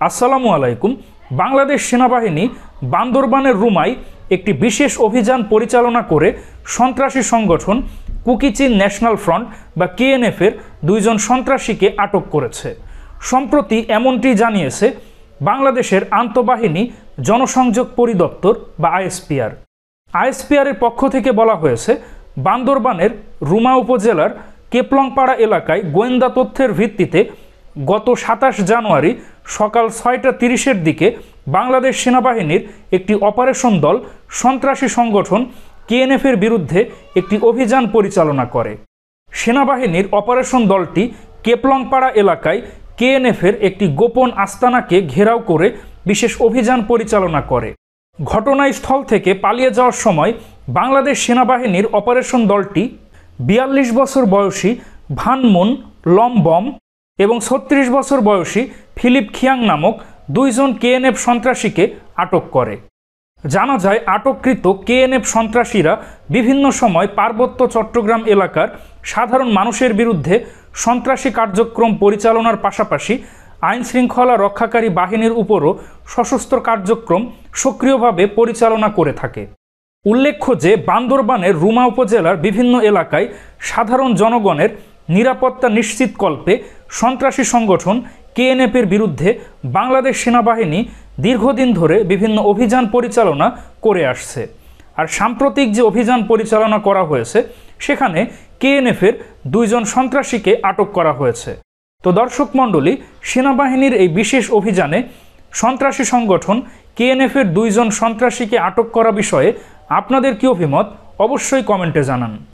আসসালামু আলাইকুম। বাংলাদেশ সেনাবাহিনী বান্দরবানের রুমায় একটি বিশেষ অভিযান পরিচালনা করে সন্ত্রাসী সংগঠন কুকি-চিন ন্যাশনাল ফ্রন্ট বা কেএনএফের দুইজন সন্ত্রাসীকে আটক করেছে। সম্প্রতি এমনটি জানিয়েছে বাংলাদেশের আন্তঃবাহিনী জনসংযোগ পরিদপ্তর বা আইএসপিআরের পক্ষ থেকে বলা হয়েছে, বান্দরবানের রুমা উপজেলার কেপলংপাড়া এলাকায় গোয়েন্দা তথ্যের ভিত্তিতে গত ২৭ জানুয়ারি সকাল ৬টা ৩০-এর দিকে বাংলাদেশ সেনাবাহিনীর একটি অপারেশন দল সন্ত্রাসী সংগঠন কেএনএফের বিরুদ্ধে একটি অভিযান পরিচালনা করে। সেনাবাহিনীর অপারেশন দলটি কেপলংপাড়া এলাকায় কেএনএফের একটি গোপন আস্তানাকে ঘেরাও করে বিশেষ অভিযান পরিচালনা করে। ঘটনাস্থল থেকে পালিয়ে যাওয়ার সময় বাংলাদেশ সেনাবাহিনীর অপারেশন দলটি ৪২ বছর বয়সী ভানমুন লমবম এবং ৩৬ বছর বয়সী ফিলিপ খিয়াং নামক দুইজন কেএনএফ সন্ত্রাসীকে আটক করে। জানা যায়, আটককৃত কেএনএফ সন্ত্রাসীরা বিভিন্ন সময় পার্বত্য চট্টগ্রাম এলাকার সাধারণ মানুষের বিরুদ্ধে সন্ত্রাসী কার্যক্রম পরিচালনার পাশাপাশি আইনশৃঙ্খলা রক্ষাকারী বাহিনীর উপরও সশস্ত্র কার্যক্রম সক্রিয়ভাবে পরিচালনা করে থাকে। উল্লেখ্য যে, বান্দরবানের রুমা উপজেলার বিভিন্ন এলাকায় সাধারণ জনগণের নিরাপত্তা নিশ্চিতকল্পে সন্ত্রাসী সংগঠন কেএনএফের বিরুদ্ধে বাংলাদেশ সেনাবাহিনী দীর্ঘদিন ধরে বিভিন্ন অভিযান পরিচালনা করে আসছে। আর সাম্প্রতিক যে অভিযান পরিচালনা করা হয়েছে, সেখানে কেএনএফের দুইজন সন্ত্রাসীকে আটক করা হয়েছে। তো দর্শক মণ্ডলী, সেনাবাহিনীর এই বিশেষ অভিযানে সন্ত্রাসী সংগঠন কেএনএফের দুইজন সন্ত্রাসীকে আটক করা বিষয়ে আপনাদের কি অভিমত অবশ্যই কমেন্টে জানান।